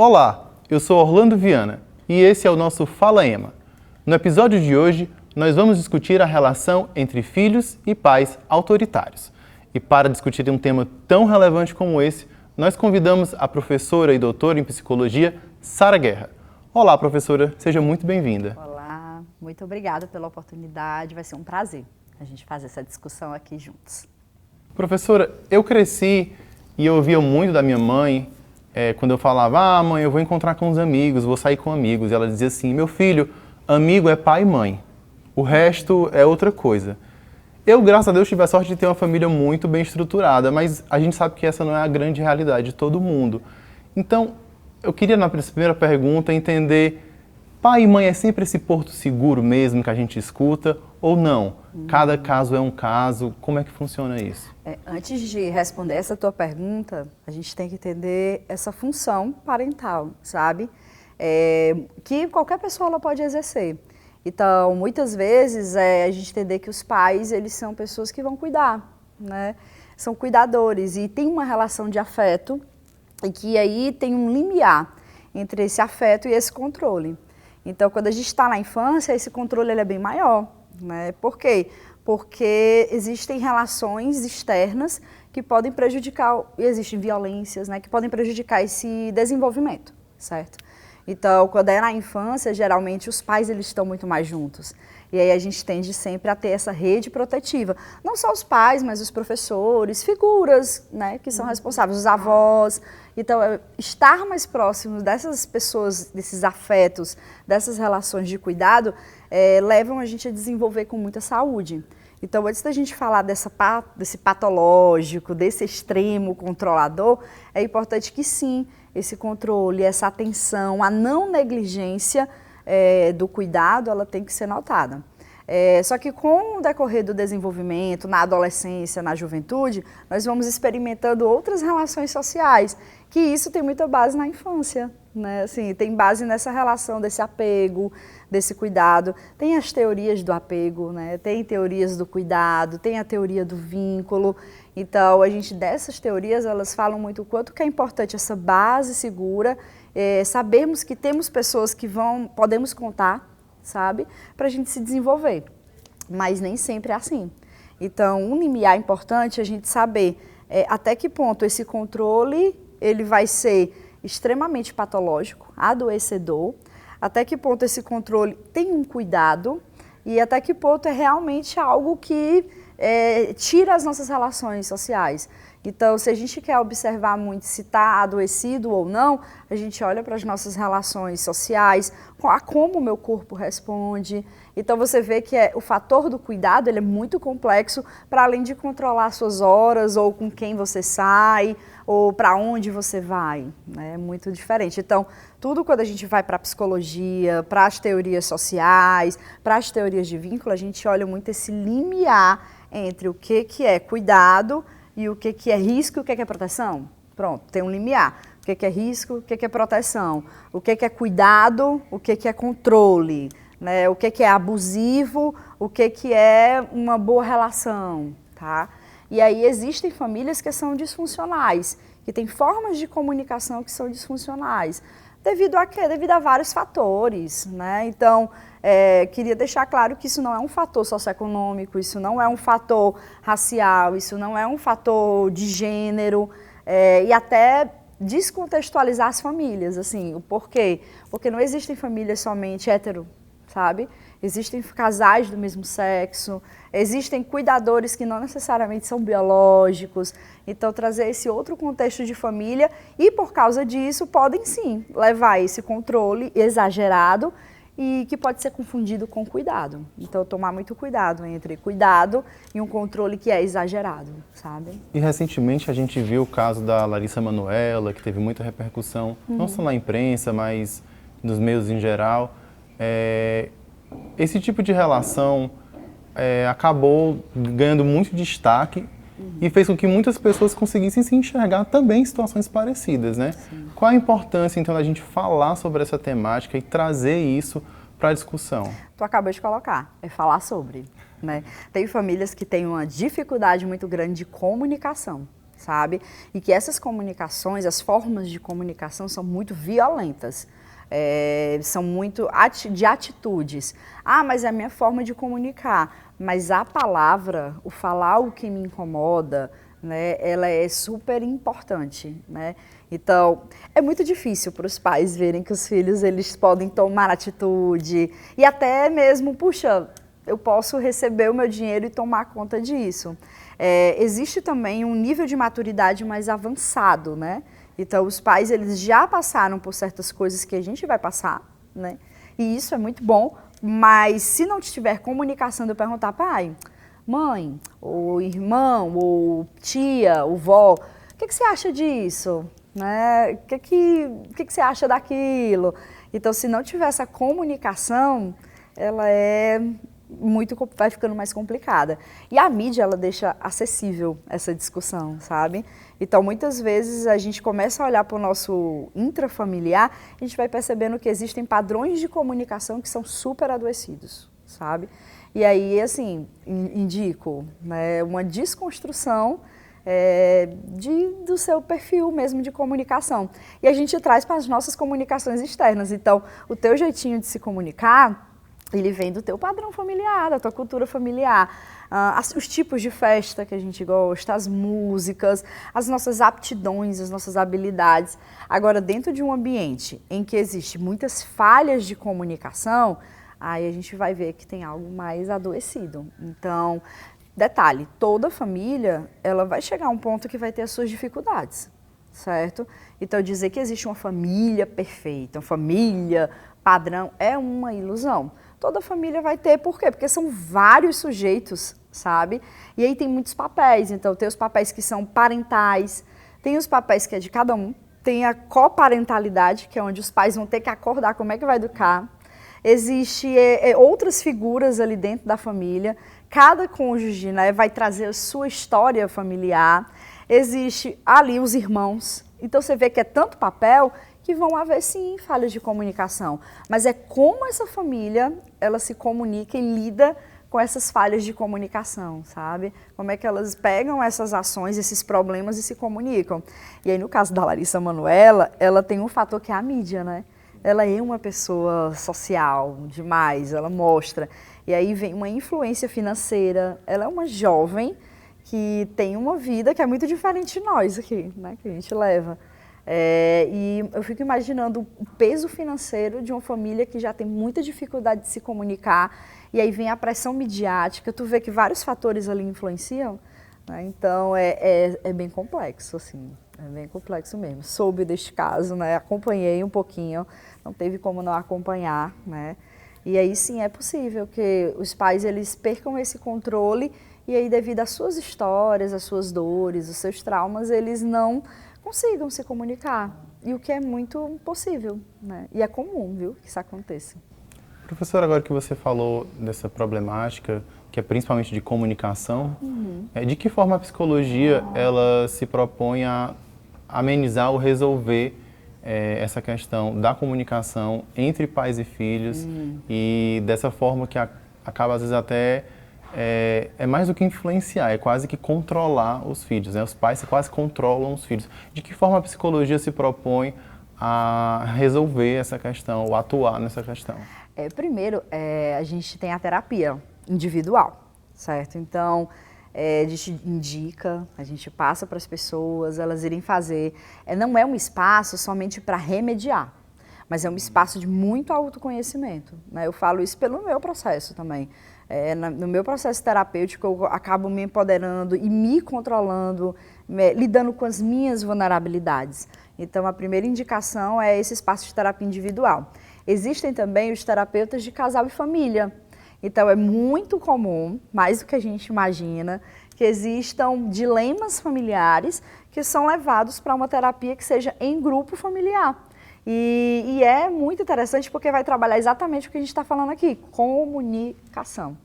Olá, eu sou Orlando Viana e esse é o nosso Fala Ema. No episódio de hoje, nós vamos discutir a relação entre filhos e pais autoritários. E para discutir um tema tão relevante como esse, nós convidamos a professora e doutora em psicologia, Sara Guerra. Olá, professora, seja muito bem-vinda. Olá, muito obrigada pela oportunidade, vai ser um prazer a gente fazer essa discussão aqui juntos. Professora, eu cresci e eu ouvia muito da minha mãe, quando eu falava, mãe, eu vou encontrar com os amigos, vou sair com amigos. E ela dizia assim, meu filho, amigo é pai e mãe, o resto é outra coisa. Eu, graças a Deus, tive a sorte de ter uma família muito bem estruturada, mas a gente sabe que essa não é a grande realidade de todo mundo. Então, eu queria, na primeira pergunta, entender, pai e mãe é sempre esse porto seguro mesmo que a gente escuta, ou não? Cada caso é um caso, como é que funciona isso? Antes de responder essa tua pergunta, a gente tem que entender essa função parental, sabe? Que qualquer pessoa ela pode exercer. Então, muitas vezes, a gente entender que os pais, eles são pessoas que vão cuidar, né? São cuidadores e tem uma relação de afeto e que aí tem um limiar entre esse afeto e esse controle. Então, quando a gente está na infância, esse controle ele é bem maior, né? Por quê? Porque existem relações externas que podem prejudicar, e existem violências, né, que podem prejudicar esse desenvolvimento, certo? Então, quando é na infância, geralmente os pais eles estão muito mais juntos. E aí a gente tende sempre a ter essa rede protetiva. Não só os pais, mas os professores, figuras, né, que são responsáveis, os avós. Então, estar mais próximo dessas pessoas, desses afetos, dessas relações de cuidado, levam a gente a desenvolver com muita saúde. Então, antes da gente falar desse patológico, desse extremo controlador, é importante que sim, esse controle, essa atenção, a não negligência do cuidado, ela tem que ser notada. Só que com o decorrer do desenvolvimento, na adolescência, na juventude, nós vamos experimentando outras relações sociais, que isso tem muita base na infância, né? Assim, tem base nessa relação desse apego, desse cuidado. Tem as teorias do apego, né? Tem teorias do cuidado, tem a teoria do vínculo. Então, dessas teorias, elas falam muito o quanto que é importante essa base segura, sabermos que temos pessoas que podemos contar, sabe? Para a gente se desenvolver. Mas nem sempre é assim. Então, um limiar importante é a gente saber até que ponto esse controle ele vai ser extremamente patológico, adoecedor, até que ponto esse controle tem um cuidado e até que ponto é realmente algo que tira as nossas relações sociais. Então, se a gente quer observar muito se está adoecido ou não, a gente olha para as nossas relações sociais, a como o meu corpo responde. Então, você vê que o fator do cuidado ele é muito complexo, para além de controlar suas horas, ou com quem você sai, ou para onde você vai. É muito diferente. Então, tudo quando a gente vai para a psicologia, para as teorias sociais, para as teorias de vínculo, a gente olha muito esse limiar entre o que é cuidado e o que é risco e o que é proteção. Pronto, tem um limiar. O que é risco, o que é proteção. O que é cuidado, o que é controle. Né? O que é abusivo, o que é uma boa relação. Tá? E aí existem famílias que são disfuncionais, que têm formas de comunicação que são disfuncionais. Devido a quê? Devido a vários fatores, né? Então, queria deixar claro que isso não é um fator socioeconômico, isso não é um fator racial, isso não é um fator de gênero, e até descontextualizar as famílias, assim, o porquê? Porque não existem famílias somente hétero, sabe? Existem casais do mesmo sexo, existem cuidadores que não necessariamente são biológicos, então trazer esse outro contexto de família e por causa disso podem sim levar esse controle exagerado e que pode ser confundido com cuidado. Então tomar muito cuidado entre cuidado e um controle que é exagerado, sabe? E recentemente a gente viu o caso da Larissa Manoela, que teve muita repercussão, não só na imprensa, mas nos meios em geral. Esse tipo de relação acabou ganhando muito destaque e fez com que muitas pessoas conseguissem se enxergar também em situações parecidas, né? Sim. Qual a importância, então, da gente falar sobre essa temática e trazer isso para a discussão? Tu acabou de colocar, falar sobre, né? Tem famílias que têm uma dificuldade muito grande de comunicação. sabe? E que essas comunicações, as formas de comunicação são muito violentas. São muito de atitudes. Ah, mas é a minha forma de comunicar. Mas a palavra, o falar o que me incomoda, né, ela é super importante, né? Então, é muito difícil para os pais verem que os filhos eles podem tomar atitude e até mesmo, puxa, eu posso receber o meu dinheiro e tomar conta disso. Existe também um nível de maturidade mais avançado, né? Então, os pais, eles já passaram por certas coisas que a gente vai passar, né? E isso é muito bom, mas se não tiver comunicação de eu perguntar, pai, mãe, ou irmão, ou tia, ou vó, o que você acha disso? Né? O que você acha daquilo? Então, se não tiver essa comunicação, ela vai ficando mais complicada. E a mídia, ela deixa acessível essa discussão, sabe? Então, muitas vezes, a gente começa a olhar para o nosso intrafamiliar, a gente vai percebendo que existem padrões de comunicação que são super adoecidos, sabe? E aí, assim, indico, né, uma desconstrução do seu perfil mesmo de comunicação. E a gente traz para as nossas comunicações externas. Então, o teu jeitinho de se comunicar, ele vem do teu padrão familiar, da tua cultura familiar. Os tipos de festa que a gente gosta, as músicas, as nossas aptidões, as nossas habilidades. Agora, dentro de um ambiente em que existe muitas falhas de comunicação, aí a gente vai ver que tem algo mais adoecido. Então, detalhe, toda família, ela vai chegar a um ponto que vai ter as suas dificuldades, certo? Então, dizer que existe uma família perfeita, uma família padrão, é uma ilusão. Toda família vai ter, por quê? Porque são vários sujeitos, sabe? E aí tem muitos papéis, então tem os papéis que são parentais, tem os papéis que é de cada um, tem a coparentalidade, que é onde os pais vão ter que acordar como é que vai educar. Existem outras figuras ali dentro da família, cada cônjuge, né, vai trazer a sua história familiar, existe ali os irmãos, então você vê que é tanto papel que vão haver sim falhas de comunicação, mas é como essa família, ela se comunica e lida com essas falhas de comunicação, sabe? Como é que elas pegam essas ações, esses problemas e se comunicam. E aí no caso da Larissa Manoela, ela tem um fator que é a mídia, né? Ela é uma pessoa social demais, ela mostra. E aí vem uma influência financeira, ela é uma jovem que tem uma vida que é muito diferente de nós aqui, né? Que a gente leva. E eu fico imaginando o peso financeiro de uma família que já tem muita dificuldade de se comunicar, e aí vem a pressão midiática, tu vê que vários fatores ali influenciam, né? Então é bem complexo, assim, é bem complexo mesmo. Soube deste caso, né? Acompanhei um pouquinho, não teve como não acompanhar, né? E aí sim é possível que os pais eles percam esse controle e aí devido às suas histórias, às suas dores, os seus traumas, eles não consigam se comunicar, e o que é muito possível, né? E é comum, viu, que isso aconteça. Professora, agora que você falou dessa problemática, que é principalmente de comunicação, de que forma a psicologia ela se propõe a amenizar ou resolver essa questão da comunicação entre pais e filhos, e dessa forma que acaba às vezes até é mais do que influenciar, é quase que controlar os filhos, né? Os pais quase controlam os filhos. De que forma a psicologia se propõe a resolver essa questão, ou atuar nessa questão? Primeiro, a gente tem a terapia individual, certo? Então, a gente indica, a gente passa para as pessoas, elas irem fazer. Não é um espaço somente para remediar, mas é um espaço de muito autoconhecimento, né? Eu falo isso pelo meu processo também. No meu processo terapêutico, eu acabo me empoderando e me controlando, lidando com as minhas vulnerabilidades. Então, a primeira indicação é esse espaço de terapia individual. Existem também os terapeutas de casal e família. Então, é muito comum, mais do que a gente imagina, que existam dilemas familiares que são levados para uma terapia que seja em grupo familiar. E é muito interessante porque vai trabalhar exatamente o que a gente está falando aqui, comunicação,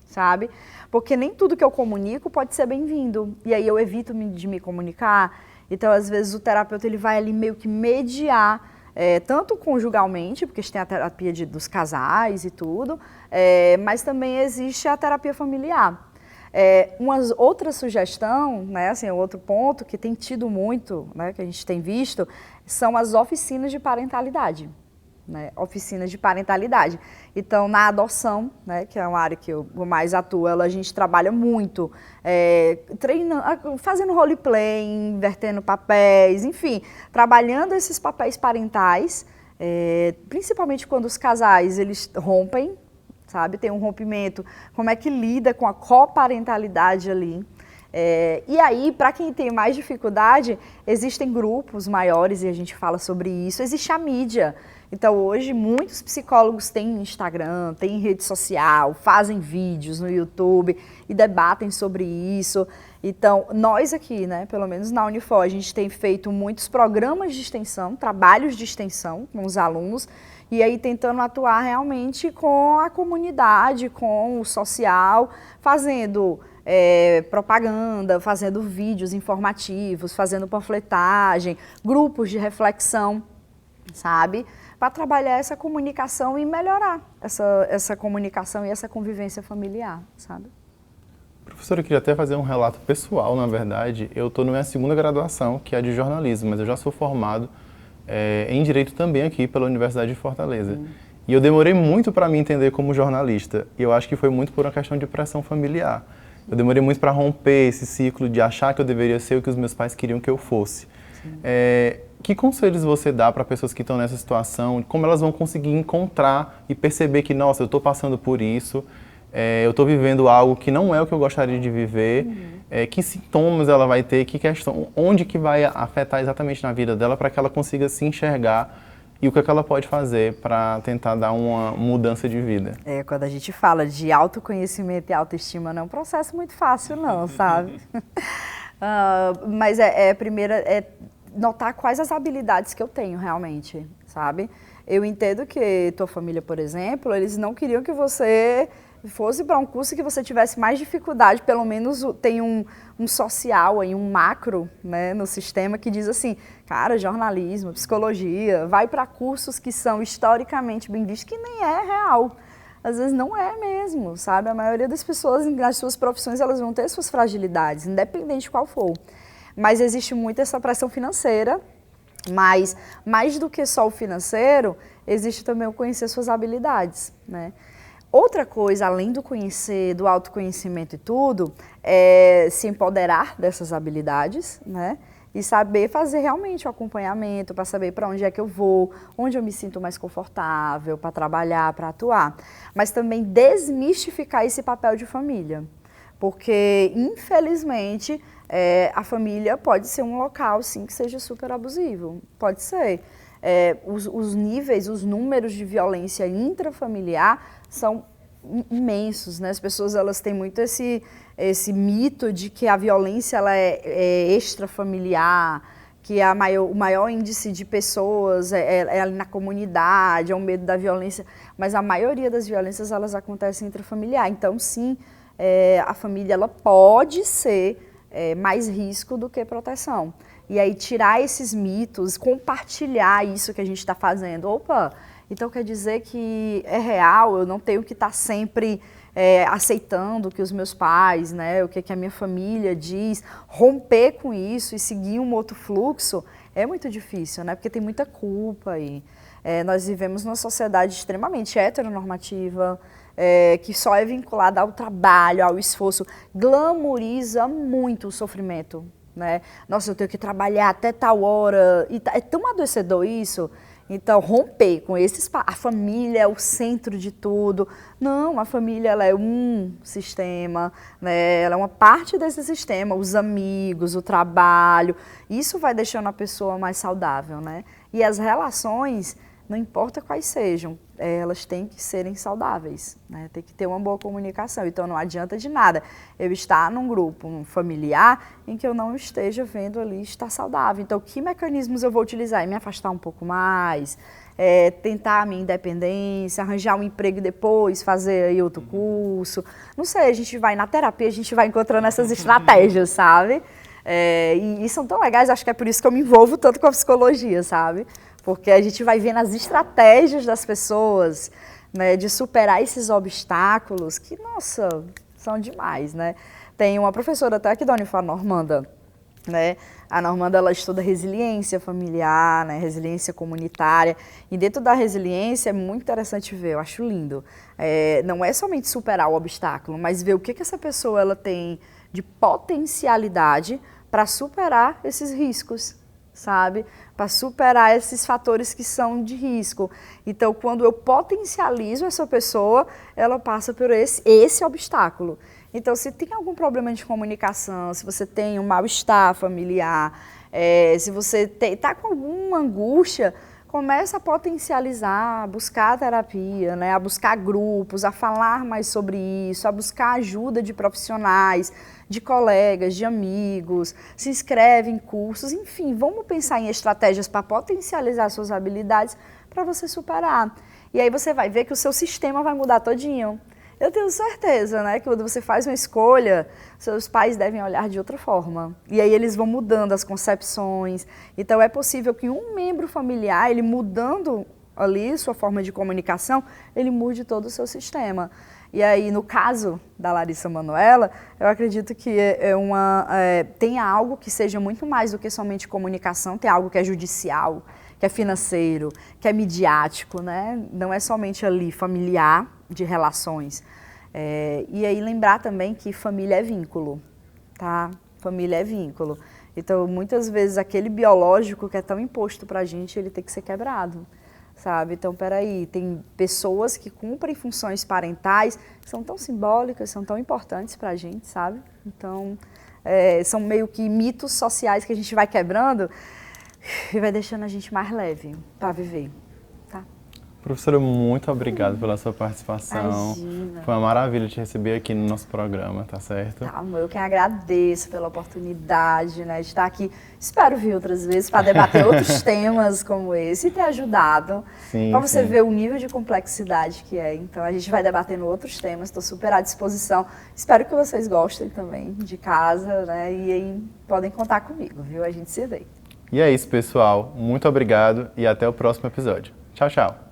sabe? Porque nem tudo que eu comunico pode ser bem-vindo, e aí eu evito de me comunicar. Então, às vezes, o terapeuta ele vai ali meio que mediar, tanto conjugalmente, porque a gente tem a terapia dos casais e tudo, mas também existe a terapia familiar. Uma outra sugestão, né, assim, outro ponto que tem tido muito, né, que a gente tem visto, são as oficinas de parentalidade. Né, oficinas de parentalidade. Então, na adoção, né, que é uma área que eu mais atuo, a gente trabalha muito, treinando, fazendo roleplay, invertendo papéis, enfim, trabalhando esses papéis parentais, principalmente quando os casais eles rompem, sabe, tem um rompimento, como é que lida com a coparentalidade ali. E aí, para quem tem mais dificuldade, existem grupos maiores e a gente fala sobre isso, existe a mídia. Então, hoje, muitos psicólogos têm Instagram, têm rede social, fazem vídeos no YouTube e debatem sobre isso. Então, nós aqui, né, pelo menos na Unifor, a gente tem feito muitos programas de extensão, trabalhos de extensão com os alunos, e aí tentando atuar realmente com a comunidade, com o social, fazendo propaganda, fazendo vídeos informativos, fazendo panfletagem, grupos de reflexão, sabe? Para trabalhar essa comunicação e melhorar essa comunicação e essa convivência familiar, sabe? Professora, eu queria até fazer um relato pessoal, na verdade. Eu estou na minha segunda graduação, que é a de jornalismo, mas eu já sou formado em Direito também aqui pela Universidade de Fortaleza. E eu demorei muito para me entender como jornalista, e eu acho que foi muito por uma questão de pressão familiar. Eu demorei muito para romper esse ciclo de achar que eu deveria ser o que os meus pais queriam que eu fosse. Que conselhos você dá para pessoas que estão nessa situação? Como elas vão conseguir encontrar e perceber que, nossa, eu estou passando por isso, eu estou vivendo algo que não é o que eu gostaria de viver, que sintomas ela vai ter, que questão, onde que vai afetar exatamente na vida dela para que ela consiga se enxergar e o que ela pode fazer para tentar dar uma mudança de vida? Quando a gente fala de autoconhecimento e autoestima, não é um processo muito fácil não, sabe? Mas primeiro notar quais as habilidades que eu tenho realmente, sabe? Eu entendo que tua família, por exemplo, eles não queriam que você fosse para um curso que você tivesse mais dificuldade, pelo menos tem um social aí, um macro, né, no sistema que diz assim, cara, jornalismo, psicologia, vai para cursos que são historicamente bem vistos, que nem é real. Às vezes não é mesmo, sabe? A maioria das pessoas, nas suas profissões, elas vão ter suas fragilidades, independente de qual for. Mas existe muito essa pressão financeira, mas mais do que só o financeiro, existe também o conhecer suas habilidades, né? Outra coisa, além do conhecer, do autoconhecimento e tudo, é se empoderar dessas habilidades, né? E saber fazer realmente o acompanhamento, para saber para onde é que eu vou, onde eu me sinto mais confortável, para trabalhar, para atuar. Mas também desmistificar esse papel de família, porque, infelizmente, a família pode ser um local, sim, que seja super abusivo, pode ser. Os níveis, os números de violência intrafamiliar são imensos, né? As pessoas elas têm muito esse mito de que a violência ela é extrafamiliar, que o maior índice de pessoas é ali na comunidade, é o medo da violência, mas a maioria das violências elas acontecem intrafamiliar. Então, sim, a família ela pode ser mais risco do que proteção. E aí tirar esses mitos, compartilhar isso que a gente está fazendo. Opa, então quer dizer que é real, eu não tenho que estar sempre aceitando o que os meus pais, né, o que a minha família diz, romper com isso e seguir um outro fluxo é muito difícil, né, porque tem muita culpa aí. Nós vivemos numa sociedade extremamente heteronormativa, que só é vinculada ao trabalho, ao esforço, glamoriza muito o sofrimento, né? Nossa, eu tenho que trabalhar até tal hora, e é tão adoecedor isso. Então, romper com a família é o centro de tudo. Não, a família ela é um sistema, né? Ela é uma parte desse sistema, os amigos, o trabalho, isso vai deixando a pessoa mais saudável, né? E as relações, não importa quais sejam, elas têm que serem saudáveis, né? Tem que ter uma boa comunicação. Então não adianta de nada eu estar num grupo familiar em que eu não esteja vendo ali estar saudável. Então que mecanismos eu vou utilizar? Me afastar um pouco mais, tentar a minha independência, arranjar um emprego depois, fazer aí outro curso. Não sei, a gente vai na terapia, a gente vai encontrando essas estratégias, sabe? E são tão legais, acho que é por isso que eu me envolvo tanto com a psicologia, sabe? Porque a gente vai vendo as estratégias das pessoas, né, de superar esses obstáculos que, nossa, são demais, né? Tem uma professora até aqui da Unifar, Normanda, né? A Normanda, ela estuda resiliência familiar, né? Resiliência comunitária, e dentro da resiliência é muito interessante ver, eu acho lindo. Não é somente superar o obstáculo, mas ver o que essa pessoa ela tem de potencialidade para superar esses riscos, sabe? Para superar esses fatores que são de risco. Então, quando eu potencializo essa pessoa, ela passa por esse obstáculo. Então, se tem algum problema de comunicação, se você tem um mal-estar familiar, se você está com alguma angústia, começa a potencializar, a buscar a terapia, né? A buscar grupos, a falar mais sobre isso, a buscar ajuda de profissionais, de colegas, de amigos, se inscreve em cursos, enfim, vamos pensar em estratégias para potencializar suas habilidades para você superar. E aí você vai ver que o seu sistema vai mudar todinho. Eu tenho certeza, né, que quando você faz uma escolha, seus pais devem olhar de outra forma. E aí eles vão mudando as concepções. Então é possível que um membro familiar, ele mudando ali sua forma de comunicação, ele mude todo o seu sistema. E aí, no caso da Larissa Manoela, eu acredito que tem algo que seja muito mais do que somente comunicação, tem algo que é judicial, que é financeiro, que é midiático, né? Não é somente ali familiar, de relações. E aí lembrar também que família é vínculo, tá? Família é vínculo. Então, muitas vezes, aquele biológico que é tão imposto pra gente, ele tem que ser quebrado, sabe? Então, peraí, tem pessoas que cumprem funções parentais que são tão simbólicas, são tão importantes pra gente, sabe? Então, são meio que mitos sociais que a gente vai quebrando e vai deixando a gente mais leve para viver. Professora, muito obrigado pela sua participação. Imagina. Foi uma maravilha te receber aqui no nosso programa, tá certo? Tá, eu que agradeço pela oportunidade, né, de estar aqui. Espero vir outras vezes para debater outros temas como esse e ter ajudado. Para você ver o nível de complexidade que é. Então, a gente vai debatendo outros temas, estou super à disposição. Espero que vocês gostem também de casa, né, e aí podem contar comigo, viu? A gente se vê. E é isso, pessoal. Muito obrigado e até o próximo episódio. Tchau, tchau.